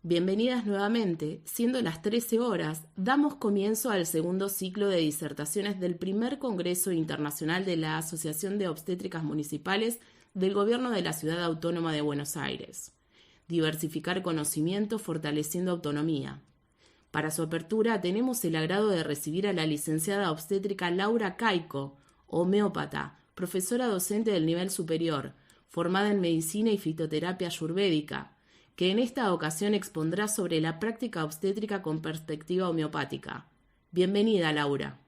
Bienvenidas nuevamente. Siendo las 13 horas, damos comienzo al segundo ciclo de disertaciones del primer Congreso Internacional de la Asociación de Obstétricas Municipales del Gobierno de la Ciudad Autónoma de Buenos Aires. Diversificar conocimiento fortaleciendo autonomía. Para su apertura tenemos el agrado de recibir a la licenciada obstétrica Laura Caico, homeópata, profesora docente del nivel superior, formada en medicina y fitoterapia ayurvédica, que en esta ocasión expondrá sobre la práctica obstétrica con perspectiva homeopática. Bienvenida, Laura.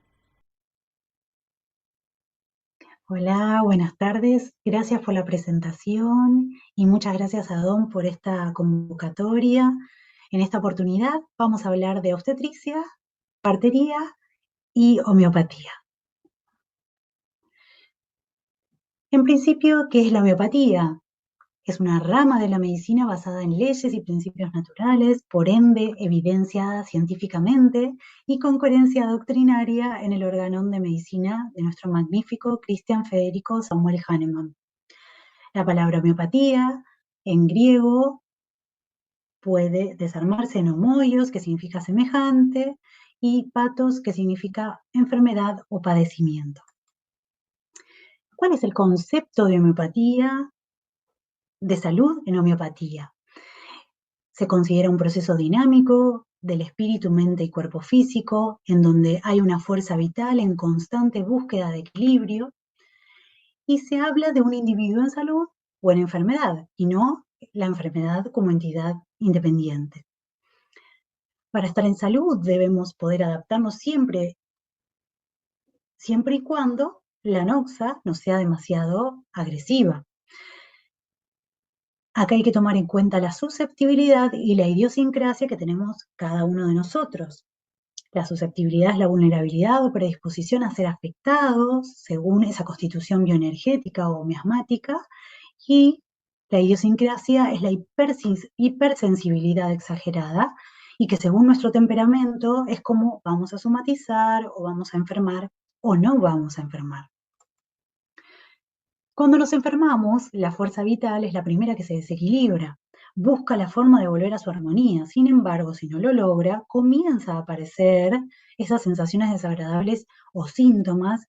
Hola, buenas tardes. Gracias por la presentación y muchas gracias a Don por esta convocatoria. En esta oportunidad vamos a hablar de obstetricia, partería y homeopatía. En principio, ¿qué es la homeopatía? Es una rama de la medicina basada en leyes y principios naturales, por ende evidenciada científicamente y con coherencia doctrinaria en el organón de medicina de nuestro magnífico Christian Federico Samuel Hahnemann. La palabra homeopatía en griego puede desarmarse en homoios, que significa semejante, y patos, que significa enfermedad o padecimiento. ¿Cuál es el concepto de homeopatía, de salud en homeopatía? Se considera un proceso dinámico del espíritu, mente y cuerpo físico, en donde hay una fuerza vital en constante búsqueda de equilibrio, y se habla de un individuo en salud o en enfermedad, y no la enfermedad como entidad independiente. Para estar en salud debemos poder adaptarnos siempre y cuando la noxa no sea demasiado agresiva. Acá hay que tomar en cuenta la susceptibilidad y la idiosincrasia que tenemos cada uno de nosotros. La susceptibilidad es la vulnerabilidad o predisposición a ser afectados según esa constitución bioenergética o miasmática, y la idiosincrasia es la hipersensibilidad exagerada, y que según nuestro temperamento es como vamos a somatizar o vamos a enfermar o no vamos a enfermar. Cuando nos enfermamos, la fuerza vital es la primera que se desequilibra, busca la forma de volver a su armonía. Sin embargo, si no lo logra, comienza a aparecer esas sensaciones desagradables o síntomas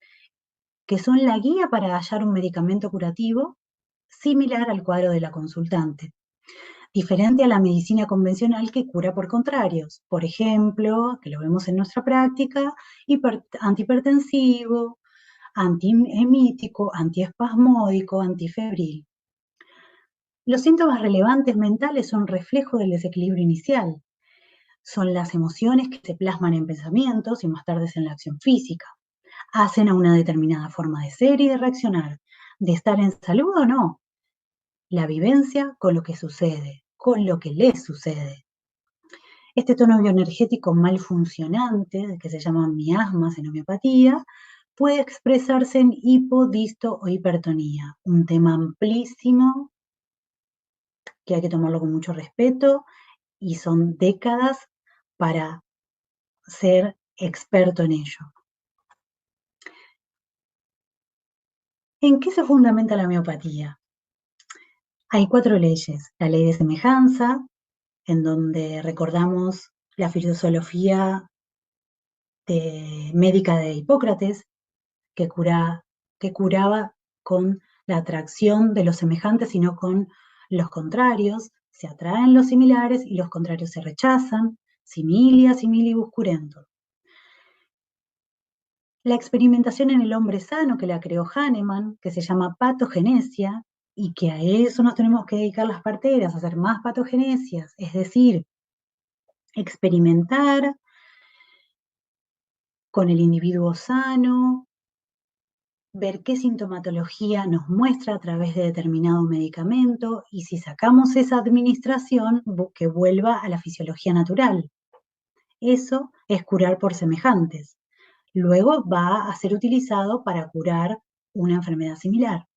que son la guía para hallar un medicamento curativo similar al cuadro de la consultante, diferente a la medicina convencional que cura por contrarios. Por ejemplo, que lo vemos en nuestra práctica, antihipertensivo, antihemítico, antiespasmódico, antifebril. Los síntomas relevantes mentales son reflejo del desequilibrio inicial. Son las emociones que se plasman en pensamientos y más tarde en la acción física. Hacen a una determinada forma de ser y de reaccionar, de estar en salud o no. La vivencia con lo que sucede, con lo que les sucede. Este tono bioenergético mal funcionante, que se llaman miasmas en homeopatía, puede expresarse en hipo, disto o hipertonía, un tema amplísimo que hay que tomarlo con mucho respeto, y son décadas para ser experto en ello. ¿En qué se fundamenta la homeopatía? Hay 4 leyes. La ley de semejanza, en donde recordamos la filosofía médica de Hipócrates, que curaba con la atracción de los semejantes y no con los contrarios. Se atraen los similares y los contrarios se rechazan. Similia similibus curentur. La experimentación en el hombre sano, que la creó Hahnemann, que se llama patogenesia, y que a eso nos tenemos que dedicar las parteras, a hacer más patogenesias, es decir, experimentar con el individuo sano, ver qué sintomatología nos muestra a través de determinado medicamento, y si sacamos esa administración, que vuelva a la fisiología natural. Eso es curar por semejantes. Luego va a ser utilizado para curar una enfermedad similar.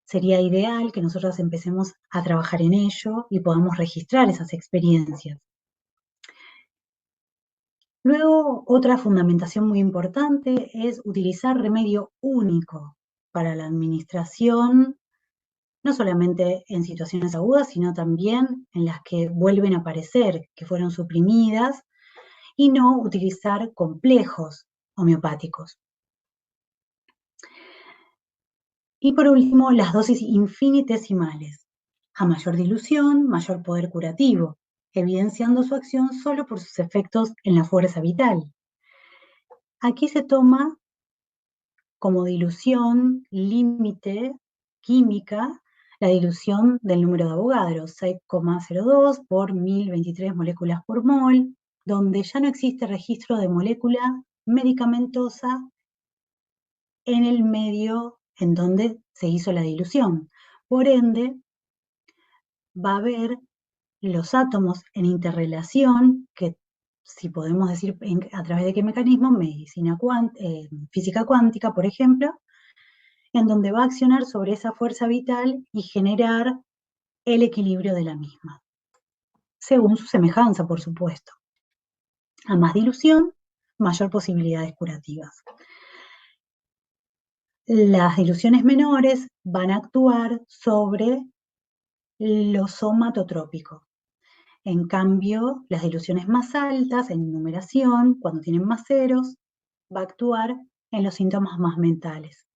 Sería ideal que nosotros empecemos a trabajar en ello y podamos registrar esas experiencias. Luego, otra fundamentación muy importante es utilizar remedio único para la administración no solamente en situaciones agudas, sino también en las que vuelven a aparecer, que fueron suprimidas, y no utilizar complejos homeopáticos. Y por último, las dosis infinitesimales. A mayor dilución, mayor poder curativo, evidenciando su acción solo por sus efectos en la fuerza vital. Aquí se toma como dilución límite química la dilución del número de Avogadro, 6,02 por 1023 moléculas por mol, donde ya no existe registro de molécula medicamentosa en el medio en donde se hizo la dilución. Por ende, va a haber los átomos en interrelación, que si podemos decir a través de qué mecanismo, física cuántica, por ejemplo, en donde va a accionar sobre esa fuerza vital y generar el equilibrio de la misma, según su semejanza, por supuesto. A más dilución, mayor posibilidades curativas. Las diluciones menores van a actuar sobre lo somatotrópico. En cambio, las diluciones más altas, en numeración, cuando tienen más ceros, va a actuar en los síntomas más mentales.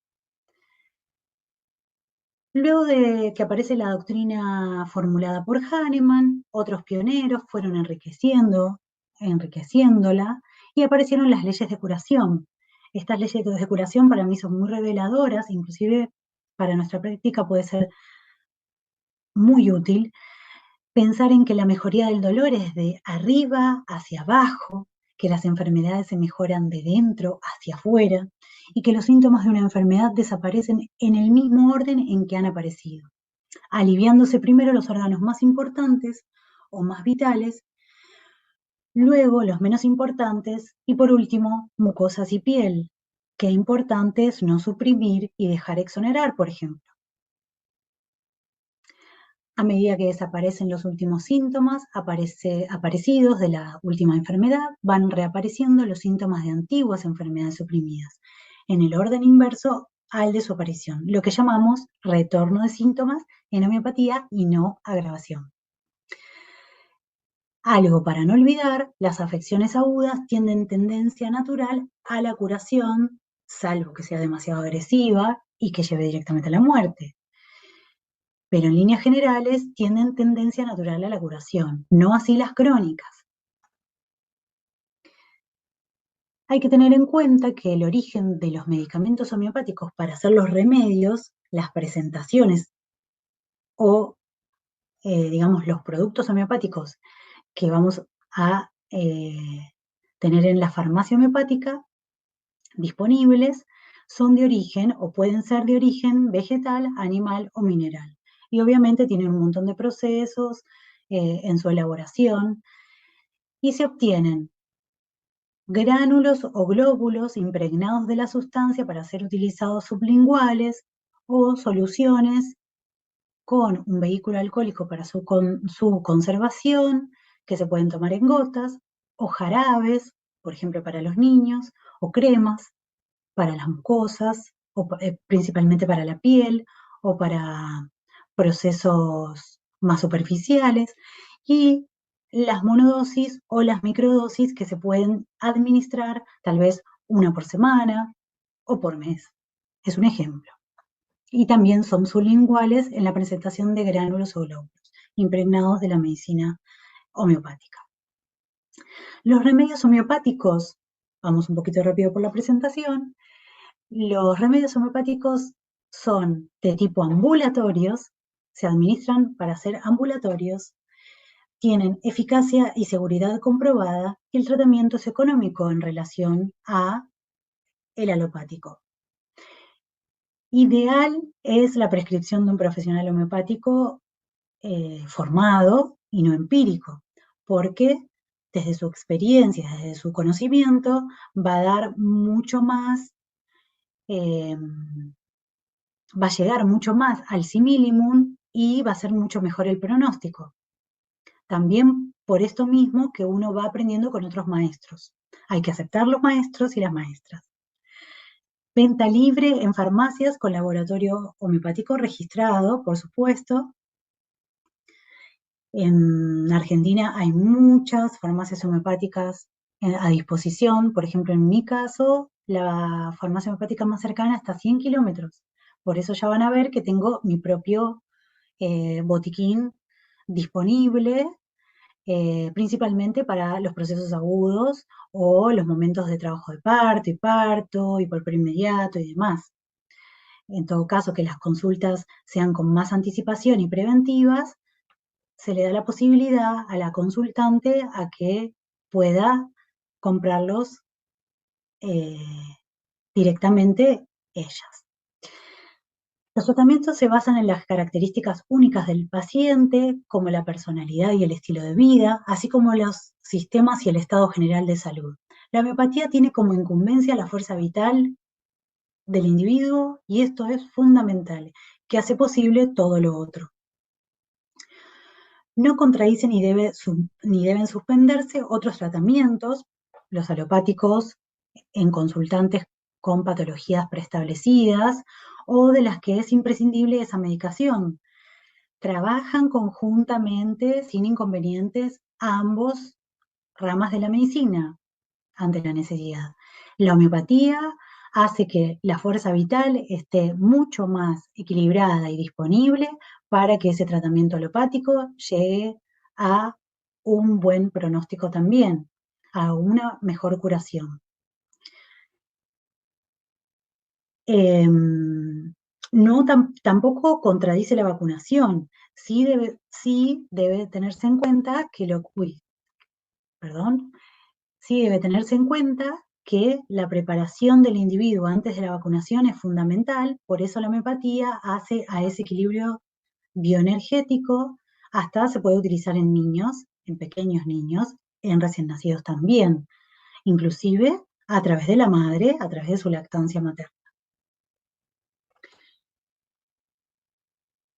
Luego de que aparece la doctrina formulada por Hahnemann, otros pioneros fueron enriqueciéndola, y aparecieron las leyes de curación. Estas leyes de curación para mí son muy reveladoras, inclusive para nuestra práctica puede ser muy útil pensar en que la mejoría del dolor es de arriba hacia abajo, que las enfermedades se mejoran de dentro hacia afuera y que los síntomas de una enfermedad desaparecen en el mismo orden en que han aparecido, aliviándose primero los órganos más importantes o más vitales, luego los menos importantes y por último mucosas y piel. Qué importante es no suprimir y dejar exonerar, por ejemplo. A medida que desaparecen los últimos síntomas aparecidos de la última enfermedad, van reapareciendo los síntomas de antiguas enfermedades suprimidas, en el orden inverso al de su aparición, lo que llamamos retorno de síntomas en homeopatía y no agravación. Algo para no olvidar, las afecciones agudas tienen tendencia natural a la curación, salvo que sea demasiado agresiva y que lleve directamente a la muerte. Pero en líneas generales tienen tendencia natural a la curación, no así las crónicas. Hay que tener en cuenta que el origen de los medicamentos homeopáticos para hacer los remedios, las presentaciones o, digamos, los productos homeopáticos que vamos a tener en la farmacia homeopática disponibles, son de origen o pueden ser de origen vegetal, animal o mineral. Y obviamente tienen un montón de procesos en su elaboración y se obtienen gránulos o glóbulos impregnados de la sustancia para ser utilizados sublinguales o soluciones con un vehículo alcohólico para su conservación, que se pueden tomar en gotas, o jarabes, por ejemplo, para los niños, o cremas para las mucosas, o principalmente para la piel, o para procesos más superficiales, y las monodosis o las microdosis que se pueden administrar tal vez una por semana o por mes. Es un ejemplo. Y también son sublinguales en la presentación de gránulos o glóbulos, impregnados de la medicina homeopática. Los remedios homeopáticos, vamos un poquito rápido por la presentación, los remedios homeopáticos son de tipo ambulatorios, se administran para ser ambulatorios, tienen eficacia y seguridad comprobada y el tratamiento es económico en relación a el alopático. Ideal es la prescripción de un profesional homeopático formado y no empírico, porque desde su experiencia, desde su conocimiento, va a dar mucho más, va a llegar mucho más al simillimum y va a ser mucho mejor el pronóstico. También por esto mismo que uno va aprendiendo con otros maestros. Hay que aceptar los maestros y las maestras. Venta libre en farmacias con laboratorio homeopático registrado, por supuesto. En Argentina hay muchas farmacias homeopáticas a disposición. Por ejemplo, en mi caso, la farmacia homeopática más cercana está a 100 kilómetros. Por eso ya van a ver que tengo mi propio botiquín disponible, principalmente para los procesos agudos o los momentos de trabajo de parto y por inmediato y demás. En todo caso, que las consultas sean con más anticipación y preventivas, se le da la posibilidad a la consultante a que pueda comprarlos eh, directamente ellas. Los tratamientos se basan en las características únicas del paciente, como la personalidad y el estilo de vida, así como los sistemas y el estado general de salud. La homeopatía tiene como incumbencia la fuerza vital del individuo y esto es fundamental, que hace posible todo lo otro. No contradicen ni deben suspenderse otros tratamientos, los alopáticos en consultantes con patologías preestablecidas o de las que es imprescindible esa medicación. Trabajan conjuntamente, sin inconvenientes, ambos ramas de la medicina ante la necesidad. La homeopatía hace que la fuerza vital esté mucho más equilibrada y disponible para que ese tratamiento alopático llegue a un buen pronóstico también, a una mejor curación. Tampoco contradice la vacunación. Sí debe tenerse en cuenta que sí debe tenerse en cuenta que la preparación del individuo antes de la vacunación es fundamental, por eso la homeopatía hace a ese equilibrio bioenergético, hasta se puede utilizar en niños, en pequeños niños, en recién nacidos también, inclusive a través de la madre, a través de su lactancia materna.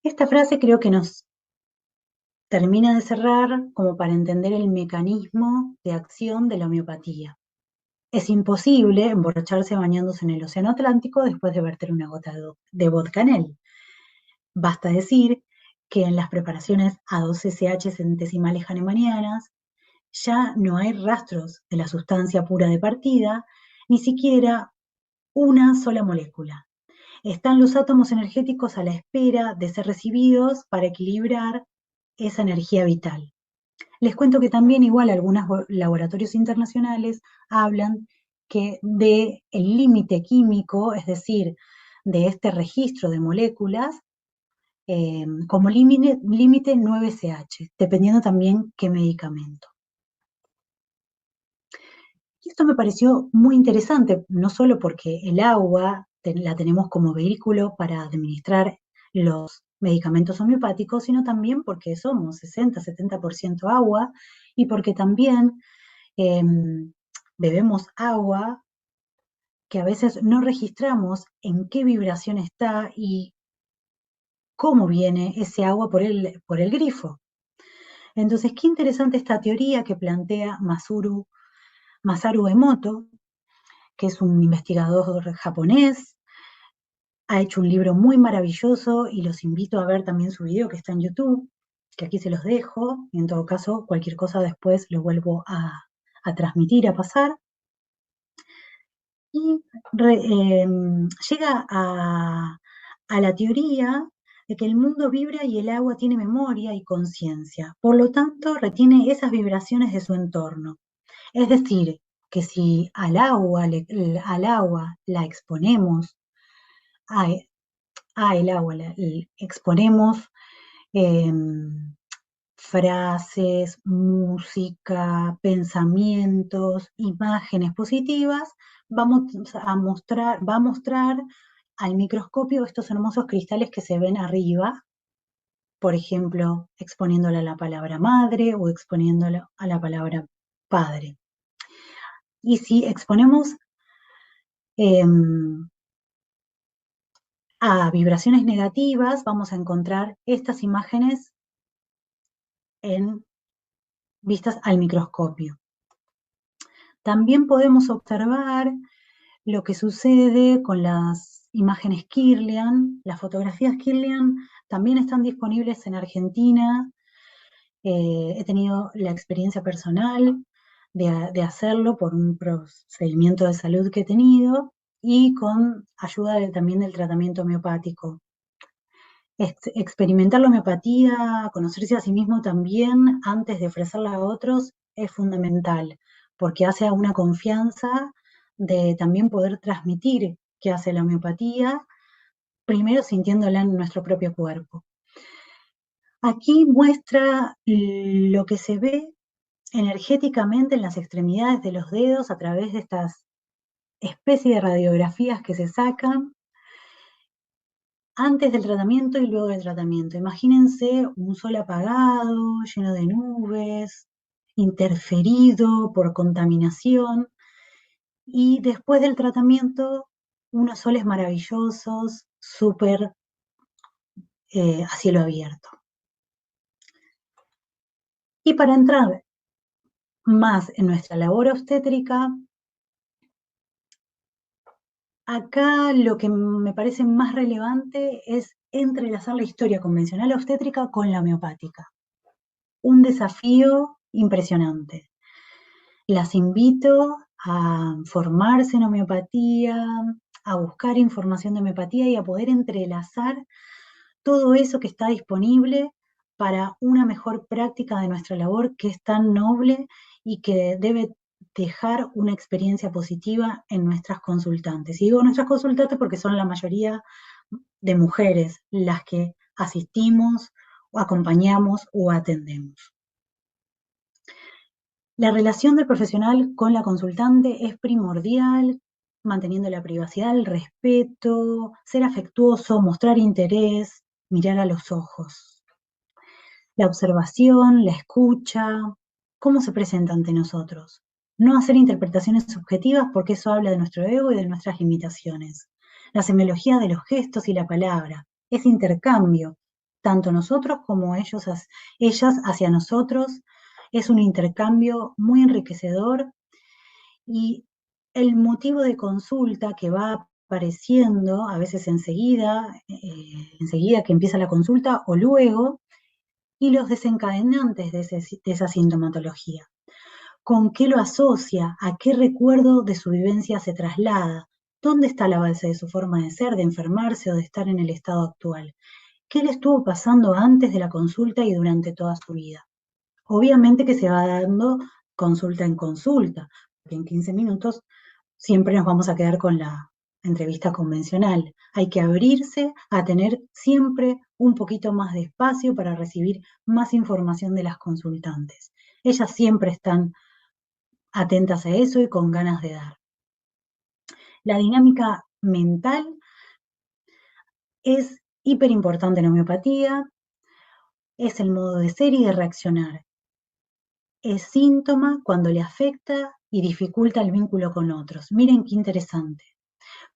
Esta frase creo que nos termina de cerrar como para entender el mecanismo de acción de la homeopatía. Es imposible emborracharse bañándose en el océano Atlántico después de verter una gota de vodka en él. Basta decir que en las preparaciones a 2SH centesimales hahnemannianas ya no hay rastros de la sustancia pura de partida, ni siquiera una sola molécula. Están los átomos energéticos a la espera de ser recibidos para equilibrar esa energía vital. Les cuento que también igual algunos laboratorios internacionales hablan que de el límite químico, es decir, de este registro de moléculas, como límite 9SH, dependiendo también qué medicamento. Y esto me pareció muy interesante, no solo porque el agua la tenemos como vehículo para administrar los medicamentos homeopáticos, sino también porque somos 60-70% agua y porque también bebemos agua que a veces no registramos en qué vibración está y cómo viene ese agua por el grifo. Entonces, qué interesante esta teoría que plantea Masaru Emoto, que es un investigador japonés. Ha hecho un libro muy maravilloso y los invito a ver también su video que está en YouTube, que aquí se los dejo. En todo caso, cualquier cosa después lo vuelvo a transmitir, a pasar. Y llega a la teoría de que el mundo vibra y el agua tiene memoria y conciencia. Por lo tanto, retiene esas vibraciones de su entorno. Es decir, que si al agua la exponemos, el agua exponemos frases, música, pensamientos, imágenes positivas, va a mostrar al microscopio estos hermosos cristales que se ven arriba, por ejemplo, exponiéndola a la palabra madre o exponiéndola a la palabra padre. Y si exponemos a vibraciones negativas, vamos a encontrar estas imágenes vistas al microscopio. También podemos observar lo que sucede con las imágenes Kirlian. Las fotografías Kirlian también están disponibles en Argentina. He tenido la experiencia personal de hacerlo por un procedimiento de salud que he tenido y con ayuda también del tratamiento homeopático. Experimentar la homeopatía, conocerse a sí mismo también antes de ofrecerla a otros es fundamental, porque hace a una confianza de también poder transmitir qué hace la homeopatía, primero sintiéndola en nuestro propio cuerpo. Aquí muestra lo que se ve energéticamente en las extremidades de los dedos a través de estas especies de radiografías que se sacan antes del tratamiento y luego del tratamiento. Imagínense un sol apagado, lleno de nubes, interferido por contaminación, y después del tratamiento, unos soles maravillosos, súper a cielo abierto. Y para entrar más en nuestra labor obstétrica, acá lo que me parece más relevante es entrelazar la historia convencional obstétrica con la homeopática. Un desafío impresionante. Las invito a formarse en homeopatía, a buscar información de homeopatía y a poder entrelazar todo eso que está disponible para una mejor práctica de nuestra labor, que es tan noble y que debe dejar una experiencia positiva en nuestras consultantes. Y digo nuestras consultantes porque son la mayoría de mujeres las que asistimos o acompañamos o atendemos. La relación del profesional con la consultante es primordial, manteniendo la privacidad, el respeto, ser afectuoso, mostrar interés, mirar a los ojos. La observación, la escucha, cómo se presenta ante nosotros. No hacer interpretaciones subjetivas porque eso habla de nuestro ego y de nuestras limitaciones. La semiología de los gestos y la palabra, ese intercambio, tanto nosotros como ellas hacia nosotros, es un intercambio muy enriquecedor, y el motivo de consulta que va apareciendo, a veces enseguida que empieza la consulta o luego, y los desencadenantes de esa sintomatología. ¿Con qué lo asocia? ¿A qué recuerdo de su vivencia se traslada? ¿Dónde está la base de su forma de ser, de enfermarse o de estar en el estado actual? ¿Qué le estuvo pasando antes de la consulta y durante toda su vida? Obviamente que se va dando consulta en consulta, porque en 15 minutos siempre nos vamos a quedar con la entrevista convencional. Hay que abrirse a tener siempre un poquito más de espacio para recibir más información de las consultantes. Ellas siempre están atentas a eso y con ganas de dar. La dinámica mental es hiper importante en la homeopatía, es el modo de ser y de reaccionar. Es síntoma cuando le afecta y dificulta el vínculo con otros. Miren qué interesante.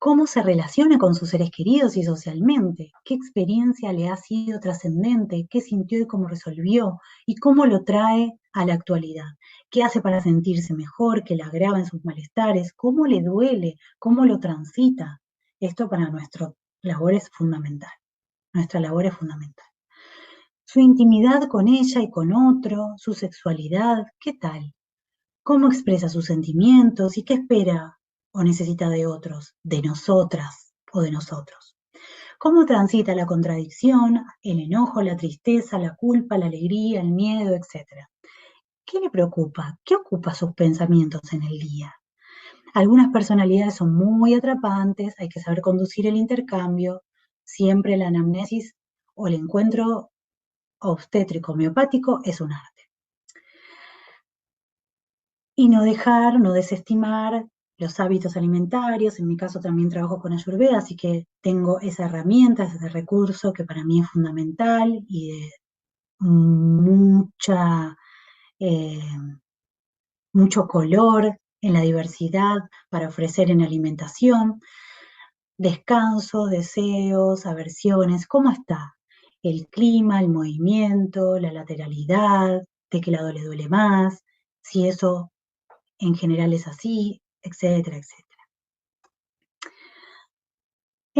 ¿Cómo se relaciona con sus seres queridos y socialmente? ¿Qué experiencia le ha sido trascendente? ¿Qué sintió y cómo resolvió? ¿Y cómo lo trae a la actualidad? ¿Qué hace para sentirse mejor? ¿Qué le agrava en sus malestares? ¿Cómo le duele? ¿Cómo lo transita? Esto para nuestra labor es fundamental. Nuestra labor es fundamental. Su intimidad con ella y con otro, su sexualidad, ¿qué tal? ¿Cómo expresa sus sentimientos y qué espera o necesita de otros, de nosotras o de nosotros? ¿Cómo transita la contradicción, el enojo, la tristeza, la culpa, la alegría, el miedo, etcétera? ¿Qué le preocupa? ¿Qué ocupa sus pensamientos en el día? Algunas personalidades son muy atrapantes, hay que saber conducir el intercambio. Siempre la anamnesis o el encuentro obstétrico homeopático es un arte. Y no dejar, no desestimar los hábitos alimentarios. En mi caso también trabajo con Ayurveda, así que tengo esa herramienta, ese recurso que para mí es fundamental y de eh, mucho color en la diversidad para ofrecer en alimentación. Descanso, deseos, aversiones, ¿cómo está? El clima, el movimiento, la lateralidad, de qué lado le duele más, si eso en general es así, etcétera, etcétera.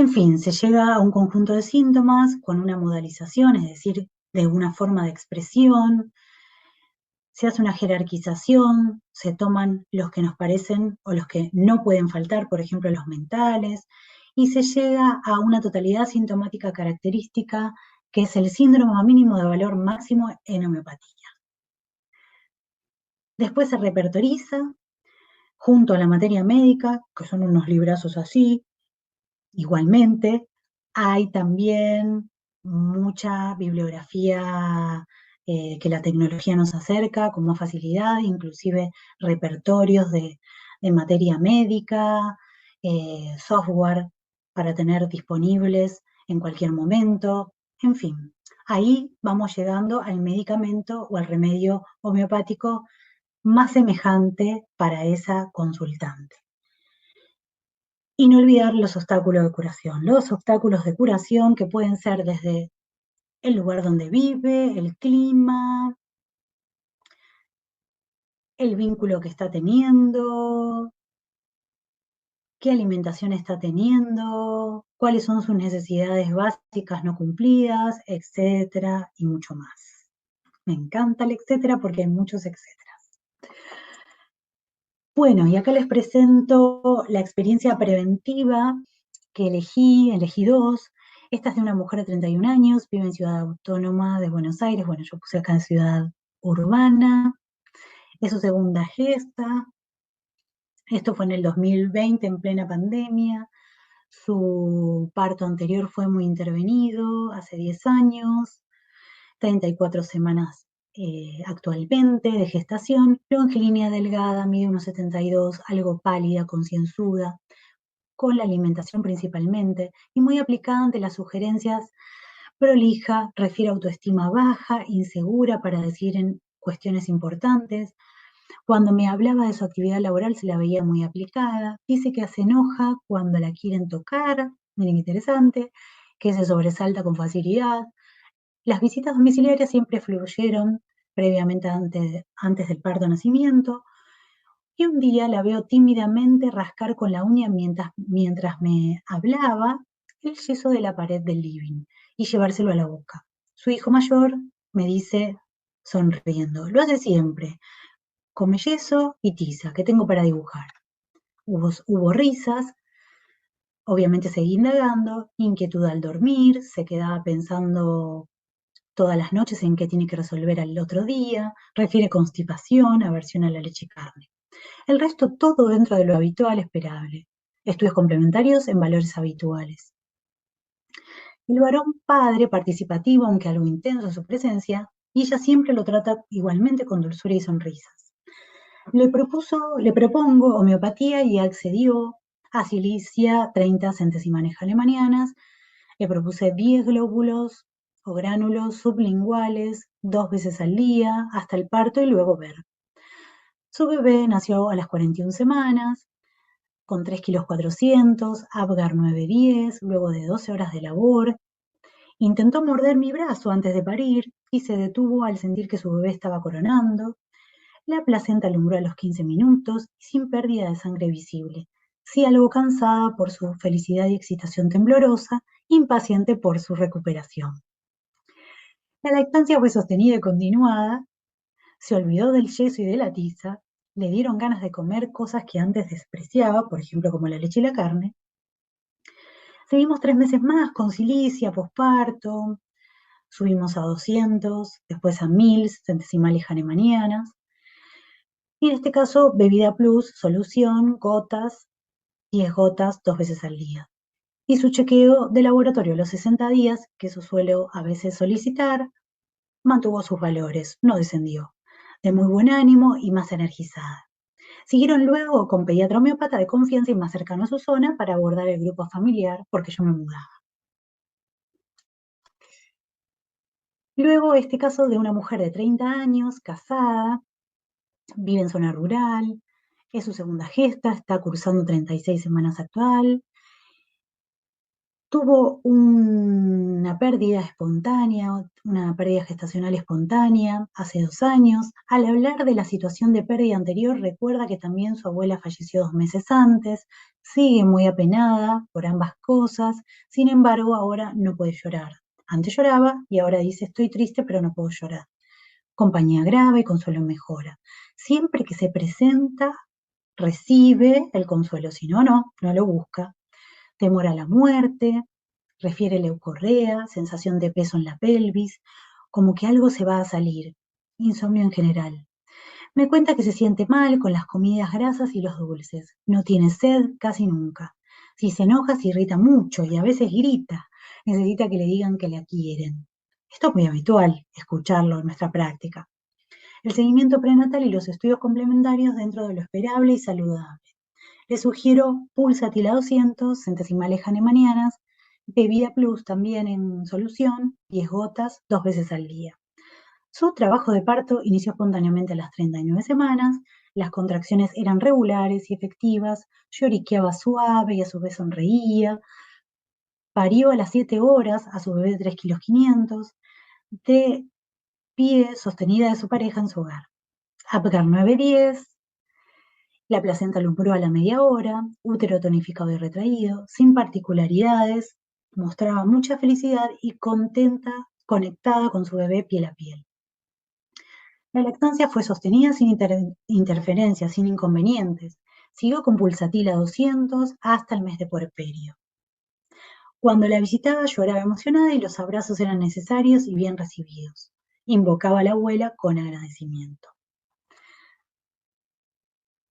En fin, se llega a un conjunto de síntomas con una modalización, es decir, de una forma de expresión, se hace una jerarquización, se toman los que nos parecen o los que no pueden faltar, por ejemplo, los mentales, y se llega a una totalidad sintomática característica que es el síndrome mínimo de valor máximo en homeopatía. Después se repertoriza junto a la materia médica, que son unos librazos así. Igualmente, hay también mucha bibliografía que la tecnología nos acerca con más facilidad, inclusive repertorios de materia médica, software para tener disponibles en cualquier momento, en fin. Ahí vamos llegando al medicamento o al remedio homeopático más semejante para esa consultante. Y no olvidar los obstáculos de curación. Los obstáculos de curación que pueden ser desde el lugar donde vive, el clima, el vínculo que está teniendo, qué alimentación está teniendo, cuáles son sus necesidades básicas no cumplidas, etcétera, y mucho más. Me encanta el etcétera porque hay muchos etcétera. Bueno, y acá les presento la experiencia preventiva que elegí dos. Esta es de una mujer de 31 años, vive en Ciudad Autónoma de Buenos Aires. Bueno, yo puse acá en Ciudad Urbana. Es su segunda gesta. Esto fue en el 2020, en plena pandemia. Su parto anterior fue muy intervenido, hace 10 años, 34 semanas actualmente de gestación, longilínea delgada, mide unos 72, algo pálida, concienzuda, con la alimentación principalmente, y muy aplicada ante las sugerencias prolija, refiere autoestima baja, insegura para decir en cuestiones importantes. Cuando me hablaba de su actividad laboral se la veía muy aplicada. Dice que se enoja cuando la quieren tocar, miren interesante, que se sobresalta con facilidad. Las visitas domiciliarias siempre fluyeron previamente antes del parto nacimiento, y un día la veo tímidamente rascar con la uña mientras me hablaba el yeso de la pared del living y llevárselo a la boca. Su hijo mayor me dice, sonriendo, lo hace siempre, come yeso y tiza, que tengo para dibujar. Hubo risas, obviamente seguí indagando, inquietud al dormir, se quedaba pensando todas las noches en qué tiene que resolver al otro día, refiere constipación, aversión a la leche y carne. El resto todo dentro de lo habitual esperable. Estudios complementarios en valores habituales. El varón padre participativo, aunque algo intenso en su presencia, y ella siempre lo trata igualmente con dulzura y sonrisas. Le propongo homeopatía y accedió a silicia 30 centesimanes hahnemannianas. Le propuse 10 glóbulos o gránulos sublinguales 2 veces al día hasta el parto y luego ver. Su bebé nació a las 41 semanas, con 3,4 kilos, Apgar 910, luego de 12 horas de labor. Intentó morder mi brazo antes de parir y se detuvo al sentir que su bebé estaba coronando. La placenta alumbró a los 15 minutos y sin pérdida de sangre visible, sí algo cansada por su felicidad y excitación temblorosa, impaciente por su recuperación. La lactancia fue sostenida y continuada, se olvidó del yeso y de la tiza, le dieron ganas de comer cosas que antes despreciaba, por ejemplo como la leche y la carne. Seguimos 3 meses más con silicia, posparto, subimos a 200, después a 1000 centesimales hahnemannianas. Y en este caso, bebida plus, solución, gotas, 10 gotas 2 veces al día. Y su chequeo de laboratorio a los 60 días, que eso suelo a veces solicitar, mantuvo sus valores, no descendió, de muy buen ánimo y más energizada. Siguieron luego con pediatra homeópata de confianza y más cercano a su zona para abordar el grupo familiar, porque yo me mudaba. Luego este caso de una mujer de 30 años, casada, vive en zona rural, es su segunda gesta, está cursando 36 semanas actual, Tuvo una pérdida espontánea, una pérdida gestacional espontánea hace 2 años. Al hablar de la situación de pérdida anterior, recuerda que también su abuela falleció 2 meses antes. Sigue muy apenada por ambas cosas, sin embargo, ahora no puede llorar. Antes lloraba y ahora dice: estoy triste, pero no puedo llorar. Compañía grave, consuelo mejora. Siempre que se presenta, recibe el consuelo, si no, no lo busca. Temor a la muerte, refiere leucorrea, sensación de peso en la pelvis, como que algo se va a salir. Insomnio en general. Me cuenta que se siente mal con las comidas grasas y los dulces. No tiene sed casi nunca. Si se enoja, se irrita mucho y a veces grita. Necesita que le digan que la quieren. Esto es muy habitual, escucharlo en nuestra práctica. El seguimiento prenatal y los estudios complementarios dentro de lo esperable y saludable. Le sugiero Pulsatil a 200, centesimales hahnemannianas, Bebida Plus también en solución, 10 gotas, 2 veces al día. Su trabajo de parto inició espontáneamente a las 39 semanas, las contracciones eran regulares y efectivas, lloriqueaba suave y a su vez sonreía, parió a las 7 horas a su bebé de 3,5 kg, de pie sostenida de su pareja en su hogar. Apgar 9-10, la placenta alumbró a la media hora, útero tonificado y retraído, sin particularidades, mostraba mucha felicidad y contenta, conectada con su bebé piel a piel. La lactancia fue sostenida sin interferencias, sin inconvenientes. Siguió con Pulsatil a 200 hasta el mes de puerperio. Cuando la visitaba lloraba emocionada y los abrazos eran necesarios y bien recibidos. Invocaba a la abuela con agradecimiento.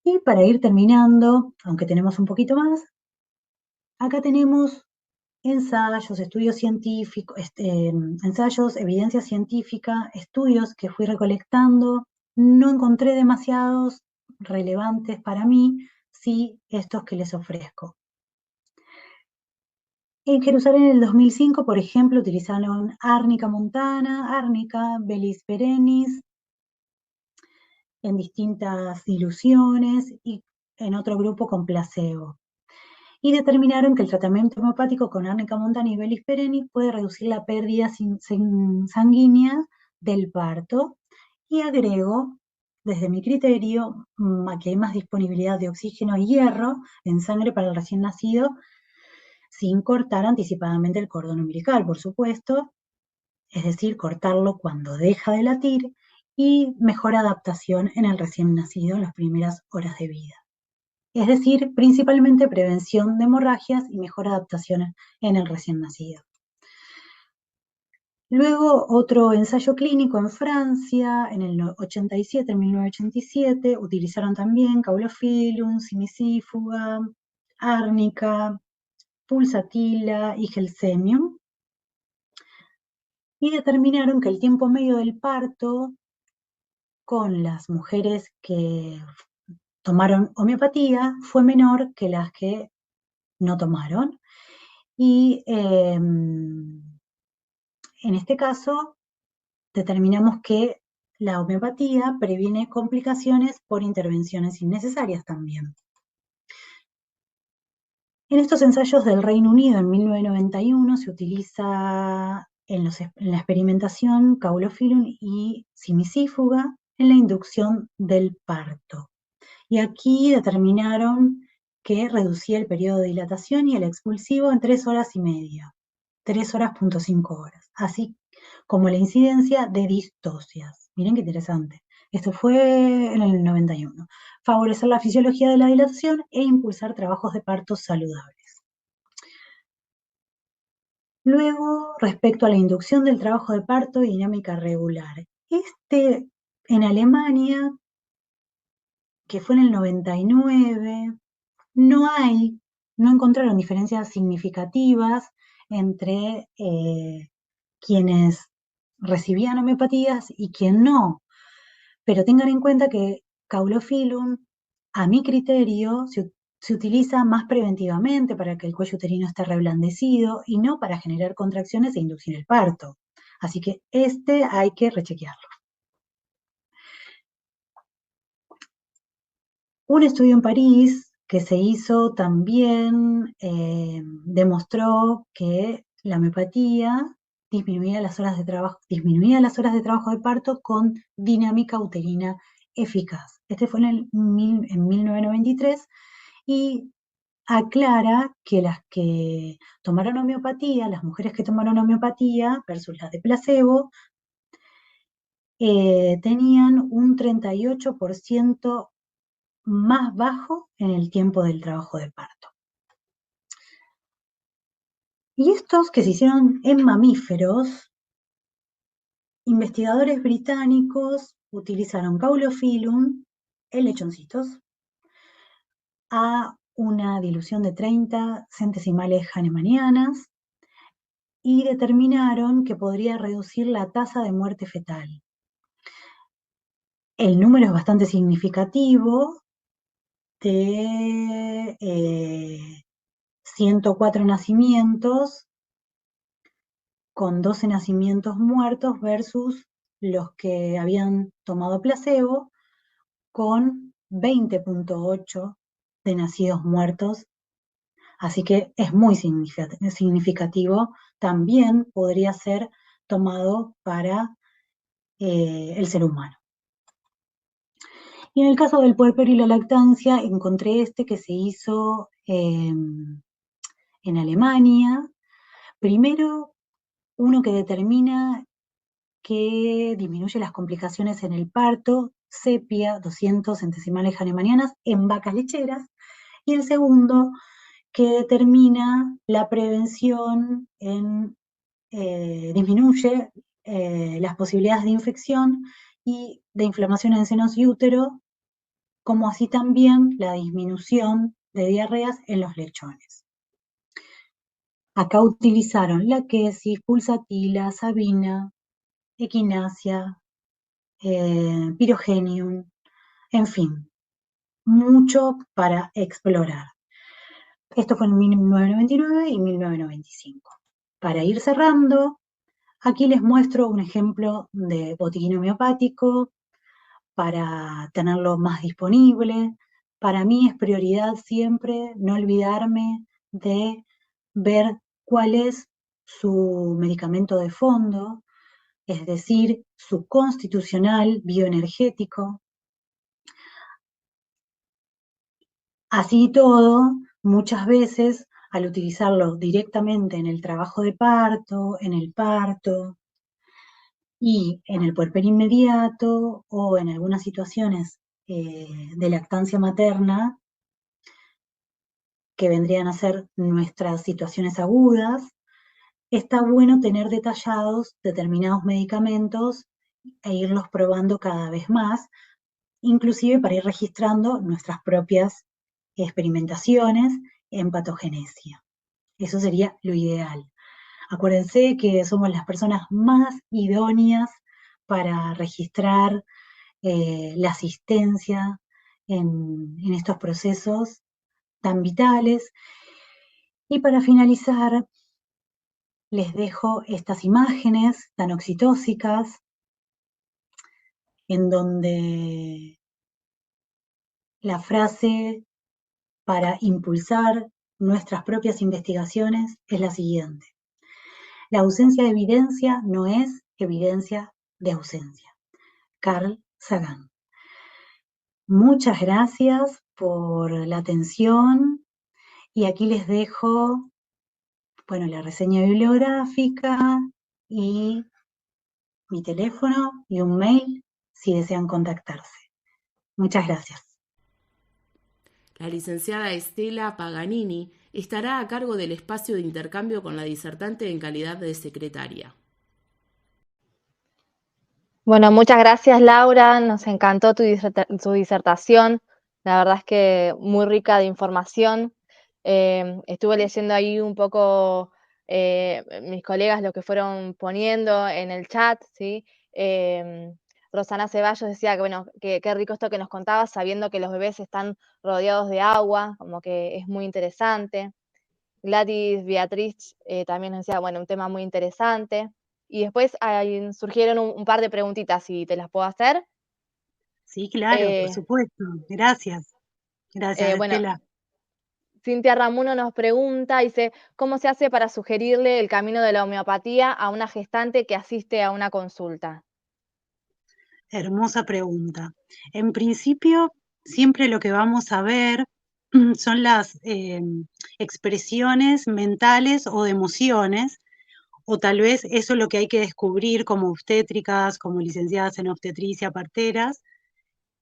Y para ir terminando, aunque tenemos un poquito más, acá tenemos ensayos, estudios científicos, ensayos, evidencia científica, estudios que fui recolectando. No encontré demasiados relevantes para mí, sí estos que les ofrezco. En Jerusalén en el 2005, por ejemplo, utilizaron árnica montana, árnica, Bellis perennis, en distintas diluciones y en otro grupo con placebo. Y determinaron que el tratamiento homeopático con árnica montana y Bellis perennis puede reducir la pérdida sanguínea del parto. Y agrego, desde mi criterio, que hay más disponibilidad de oxígeno y hierro en sangre para el recién nacido, sin cortar anticipadamente el cordón umbilical, por supuesto, es decir, cortarlo cuando deja de latir, y mejor adaptación en el recién nacido en las primeras horas de vida. Es decir, principalmente prevención de hemorragias y mejor adaptación en el recién nacido. Luego, otro ensayo clínico en Francia, en el 87, en 1987, utilizaron también Caulophyllum, Cimicifuga, árnica, Pulsatilla y Gelsemium, y determinaron que el tiempo medio del parto con las mujeres que tomaron homeopatía fue menor que las que no tomaron. Y en este caso determinamos que la homeopatía previene complicaciones por intervenciones innecesarias también. En estos ensayos del Reino Unido en 1991 se utiliza en la experimentación Caulophyllum y Cimicifuga en la inducción del parto. Y aquí determinaron que reducía el periodo de dilatación y el expulsivo en 3 horas y media, 3 horas.5 horas, así como la incidencia de distocias. Miren qué interesante. Esto fue en el 91. Favorecer la fisiología de la dilatación e impulsar trabajos de partos saludables. Luego, respecto a la inducción del trabajo de parto y dinámica regular. En Alemania, que fue en el 99, no encontraron diferencias significativas entre quienes recibían homeopatías y quien no. Pero tengan en cuenta que Caulophyllum, a mi criterio, se utiliza más preventivamente para que el cuello uterino esté reblandecido y no para generar contracciones e inducir el parto. Así que hay que rechequearlo. Un estudio en París que se hizo también demostró que la homeopatía disminuía las horas de trabajo de parto con dinámica uterina eficaz. Este fue en 1993 y aclara que las que tomaron homeopatía, las mujeres que tomaron homeopatía versus las de placebo, tenían un 38% más bajo en el tiempo del trabajo de parto. Y estos que se hicieron en mamíferos, investigadores británicos utilizaron Caulophyllum en lechoncitos a una dilución de 30 centesimales hahnemannianas y determinaron que podría reducir la tasa de muerte fetal. El número es bastante significativo de 104 nacimientos con 12 nacimientos muertos versus los que habían tomado placebo con 20,8 de nacidos muertos. Así que es muy significativo. También podría ser tomado para el ser humano. Y en el caso del puerperio y la lactancia, encontré este que se hizo en Alemania. Primero, uno que determina que disminuye las complicaciones en el parto, sepia, 200 centesimales hahnemannianas en vacas lecheras. Y el segundo, que determina la prevención disminuye las posibilidades de infección y de inflamación en senos y útero, como así también la disminución de diarreas en los lechones. Acá utilizaron la quesis, pulsatila, sabina, equinacia, pirogenium, en fin, mucho para explorar. Esto fue en 1999 y 1995. Para ir cerrando, aquí les muestro un ejemplo de botiquín homeopático para tenerlo más disponible. Para mí es prioridad siempre no olvidarme de ver cuál es su medicamento de fondo, es decir, su constitucional bioenergético. Así todo, muchas veces al utilizarlo directamente en el trabajo de parto, en el parto y en el puerperio inmediato o en algunas situaciones de lactancia materna, que vendrían a ser nuestras situaciones agudas, está bueno tener detallados determinados medicamentos e irlos probando cada vez más, inclusive para ir registrando nuestras propias experimentaciones en patogenesia. Eso sería lo ideal. Acuérdense que somos las personas más idóneas para registrar la asistencia en estos procesos tan vitales. Y para finalizar, les dejo estas imágenes tan oxitóxicas en donde la frase para impulsar nuestras propias investigaciones es la siguiente: la ausencia de evidencia no es evidencia de ausencia. Carl Sagan. Muchas gracias por la atención y aquí les dejo, bueno, la reseña bibliográfica y mi teléfono y un mail si desean contactarse. Muchas gracias. La licenciada Estela Paganini estará a cargo del espacio de intercambio con la disertante en calidad de secretaria. Bueno, muchas gracias, Laura. Nos encantó tu disertación. La verdad es que muy rica de información. Estuve leyendo ahí un poco mis colegas lo que fueron poniendo en el chat, ¿sí? Rosana Ceballos decía que, bueno, qué rico esto que nos contabas, sabiendo que los bebés están rodeados de agua, como que es muy interesante. Gladys Beatriz también nos decía, bueno, un tema muy interesante. Y después surgieron un par de preguntitas, si te las puedo hacer. Sí, claro, por supuesto. Gracias. Gracias, Bueno, Estela. Cintia Ramuno nos pregunta, dice, ¿cómo se hace para sugerirle el camino de la homeopatía a una gestante que asiste a una consulta? Hermosa pregunta. En principio, siempre lo que vamos a ver son las expresiones mentales o de emociones, o tal vez eso es lo que hay que descubrir como obstétricas, como licenciadas en obstetricia, parteras.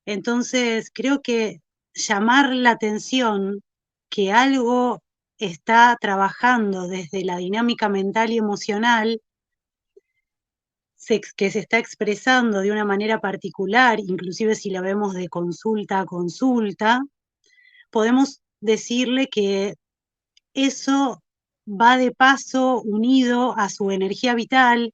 Entonces, creo que llamar la atención que algo está trabajando desde la dinámica mental y emocional, que se está expresando de una manera particular, inclusive si la vemos de consulta a consulta, podemos decirle que eso va de paso unido a su energía vital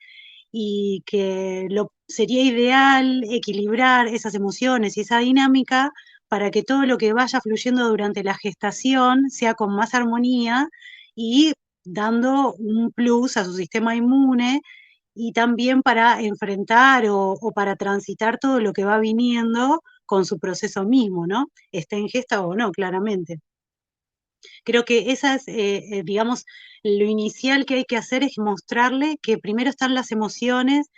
y que sería ideal equilibrar esas emociones y esa dinámica para que todo lo que vaya fluyendo durante la gestación sea con más armonía y dando un plus a su sistema inmune y también para enfrentar o para transitar todo lo que va viniendo con su proceso mismo, ¿no? Esté en gesta o no, claramente. Creo que esa es, digamos, lo inicial que hay que hacer es mostrarle que primero están las emociones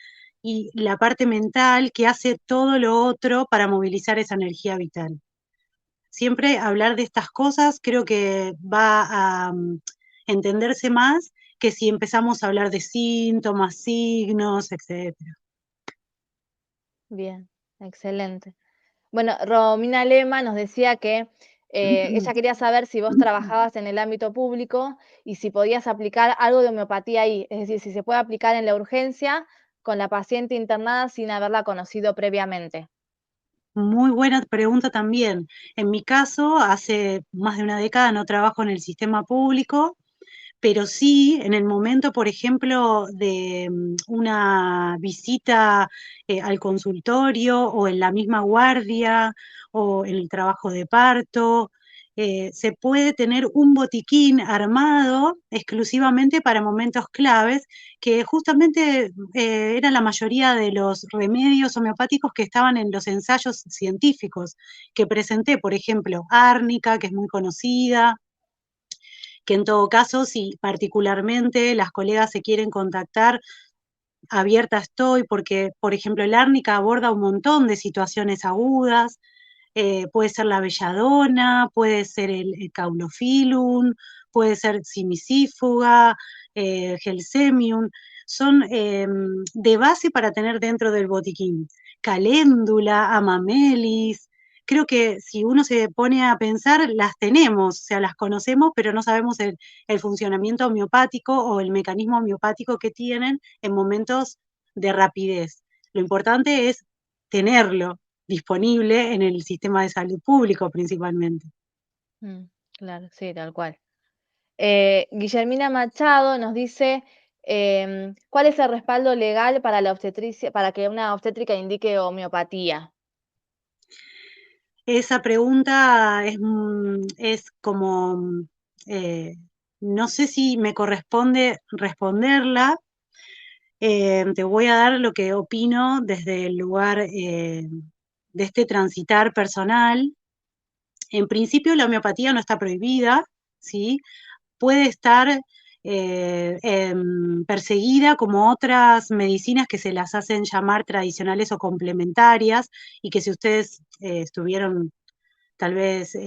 y la parte mental que hace todo lo otro para movilizar esa energía vital. Siempre hablar de estas cosas creo que va a entenderse más que si empezamos a hablar de síntomas, signos, etcétera. Bien, excelente. Bueno, Romina Lema nos decía que ella quería saber si vos trabajabas en el ámbito público y si podías aplicar algo de homeopatía ahí, es decir, si se puede aplicar en la urgencia con la paciente internada sin haberla conocido previamente. Muy buena pregunta también. En mi caso, hace más de una década no trabajo en el sistema público, pero sí en el momento, por ejemplo, de una visita al consultorio o en la misma guardia o en el trabajo de parto, se puede tener un botiquín armado exclusivamente para momentos claves, que justamente era la mayoría de los remedios homeopáticos que estaban en los ensayos científicos que presenté, por ejemplo, árnica, que es muy conocida, que en todo caso, si particularmente las colegas se quieren contactar, abierta estoy, porque, por ejemplo, el árnica aborda un montón de situaciones agudas, puede ser la belladona, puede ser el caulofilum, puede ser simisífuga, gelsemium, son de base para tener dentro del botiquín. Caléndula, amamelis, creo que si uno se pone a pensar, las tenemos, o sea, las conocemos, pero no sabemos el funcionamiento homeopático o el mecanismo homeopático que tienen en momentos de rapidez. Lo importante es tenerlo disponible en el sistema de salud público principalmente. Claro, sí, tal cual. Guillermina Machado nos dice, ¿cuál es el respaldo legal para la obstetricia, para que una obstétrica indique homeopatía? Esa pregunta es como, no sé si me corresponde responderla. Te voy a dar lo que opino desde el lugar de este transitar personal. En principio, la homeopatía no está prohibida, ¿sí? Puede estar perseguida como otras medicinas que se las hacen llamar tradicionales o complementarias, y que si ustedes estuvieron tal vez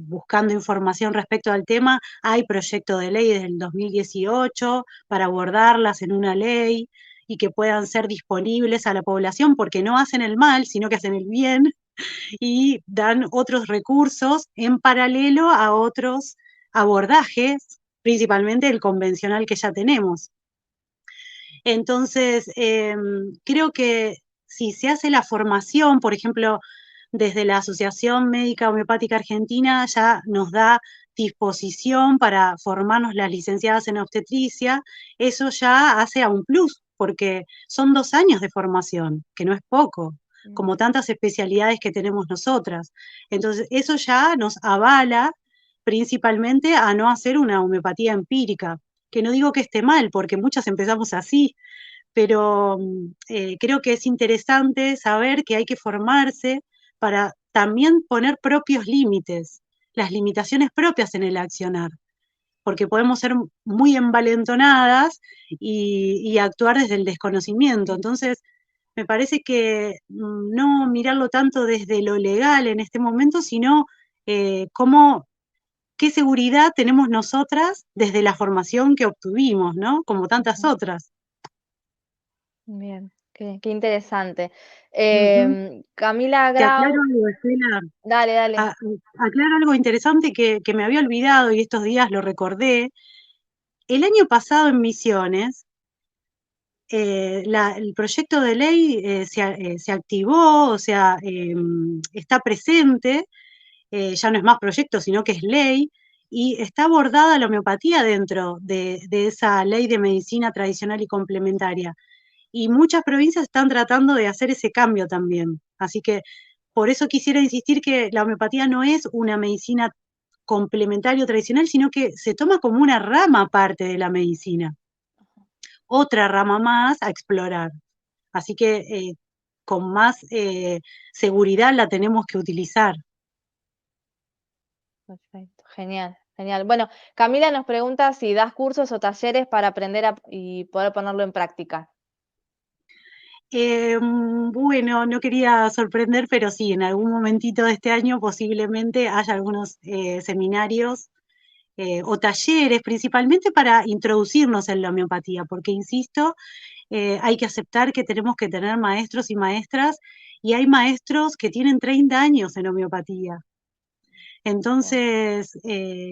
buscando información respecto al tema, hay proyecto de ley desde el 2018 para abordarlas en una ley y que puedan ser disponibles a la población, porque no hacen el mal, sino que hacen el bien y dan otros recursos en paralelo a otros abordajes, principalmente el convencional que ya tenemos. Entonces, creo que si se hace la formación, por ejemplo, desde la Asociación Médica Homeopática Argentina ya nos da disposición para formarnos las licenciadas en obstetricia, eso ya hace a un plus, porque son 2 años de formación, que no es poco, como tantas especialidades que tenemos nosotras. Entonces, eso ya nos avala principalmente a no hacer una homeopatía empírica, que no digo que esté mal, porque muchas empezamos así, pero creo que es interesante saber que hay que formarse para también poner propios límites. las limitaciones propias en el accionar, porque podemos ser muy envalentonadas y actuar desde el desconocimiento. Entonces, me parece que no mirarlo tanto desde lo legal en este momento, sino qué seguridad tenemos nosotras desde la formación que obtuvimos, ¿no? Como tantas otras. Bien, qué interesante. Camila Te aclaro Grau, algo, Estela. dale. Aclaro algo interesante que me había olvidado y estos días lo recordé. El año pasado en Misiones, el proyecto de ley se activó, o sea, está presente, ya no es más proyecto, sino que es ley, y está abordada la homeopatía dentro de esa ley de medicina tradicional y complementaria. Y muchas provincias están tratando de hacer ese cambio también. Así que por eso quisiera insistir que la homeopatía no es una medicina complementaria o tradicional, sino que se toma como una rama aparte de la medicina, otra rama más a explorar. Así que con más seguridad la tenemos que utilizar. Perfecto, genial. Bueno, Camila nos pregunta si das cursos o talleres para aprender y poder ponerlo en práctica. Bueno, no quería sorprender, pero sí, en algún momentito de este año posiblemente haya algunos seminarios o talleres, principalmente para introducirnos en la homeopatía, porque insisto, hay que aceptar que tenemos que tener maestros y maestras, y hay maestros que tienen 30 años en homeopatía. Entonces,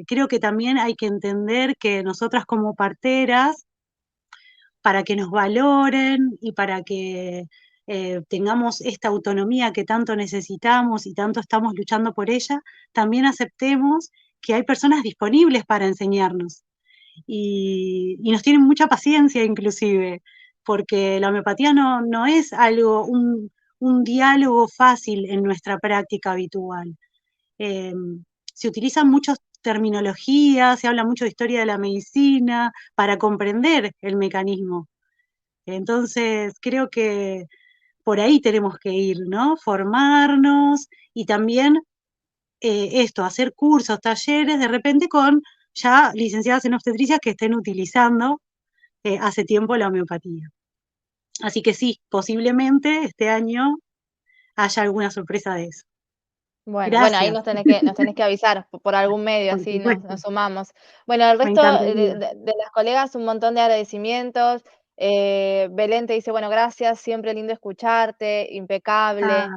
creo que también hay que entender que nosotras como parteras, para que nos valoren y para que tengamos esta autonomía que tanto necesitamos y tanto estamos luchando por ella, también aceptemos que hay personas disponibles para enseñarnos y nos tienen mucha paciencia inclusive, porque la homeopatía no es algo, un diálogo fácil en nuestra práctica habitual. Eh, Se utilizan muchas terminologías, se habla mucho de historia de la medicina para comprender el mecanismo. Entonces, creo que por ahí tenemos que ir, ¿no? Formarnos y también hacer cursos, talleres, de repente con ya licenciadas en obstetricia que estén utilizando hace tiempo la homeopatía. Así que sí, posiblemente este año haya alguna sorpresa de eso. Bueno, ahí Gracias. nos tenés que avisar por algún medio, Por así supuesto, nos sumamos. Bueno, el me resto encantaría. de las colegas, un montón de agradecimientos. Belén te dice, bueno, gracias, siempre lindo escucharte, impecable. Ah,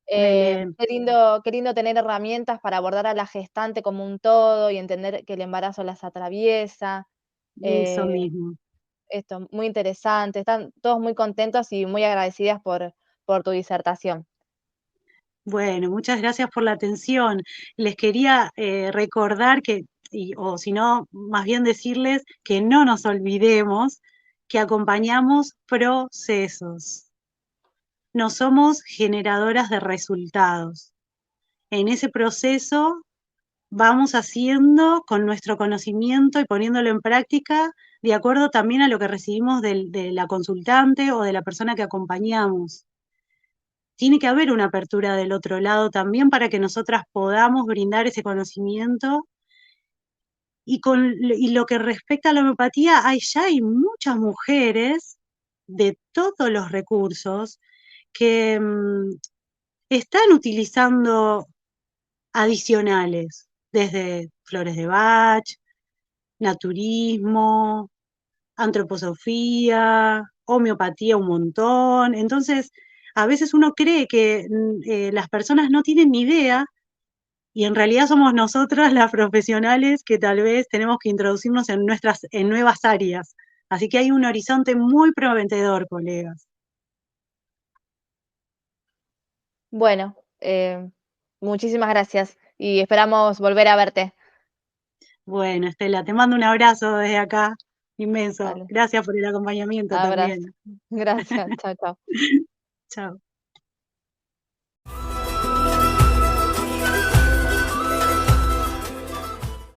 Belén, Qué lindo tener herramientas para abordar a la gestante como un todo y entender que el embarazo las atraviesa. eso Eh, mismo. Esto, muy interesante. Están todos muy contentos y muy agradecidas por tu disertación. Bueno, muchas gracias por la atención. Les quería recordar o si no, más bien decirles que no nos olvidemos que acompañamos procesos. No somos generadoras de resultados. En ese proceso vamos haciendo con nuestro conocimiento y poniéndolo en práctica de acuerdo también a lo que recibimos de la consultante o de la persona que acompañamos. Tiene que haber una apertura del otro lado también para que nosotras podamos brindar ese conocimiento. Y lo que respecta a la homeopatía, ya hay muchas mujeres de todos los recursos que están utilizando adicionales, desde flores de Bach, naturismo, antroposofía, homeopatía un montón. Entonces, a veces uno cree que las personas no tienen ni idea y en realidad somos nosotras las profesionales que tal vez tenemos que introducirnos en nuevas áreas. Así que hay un horizonte muy prometedor, colegas. Bueno, muchísimas gracias y esperamos volver a verte. Bueno, Estela, te mando un abrazo desde acá, inmenso. Dale, Gracias por el acompañamiento abrazo. también. Gracias, chao, chao. Chao.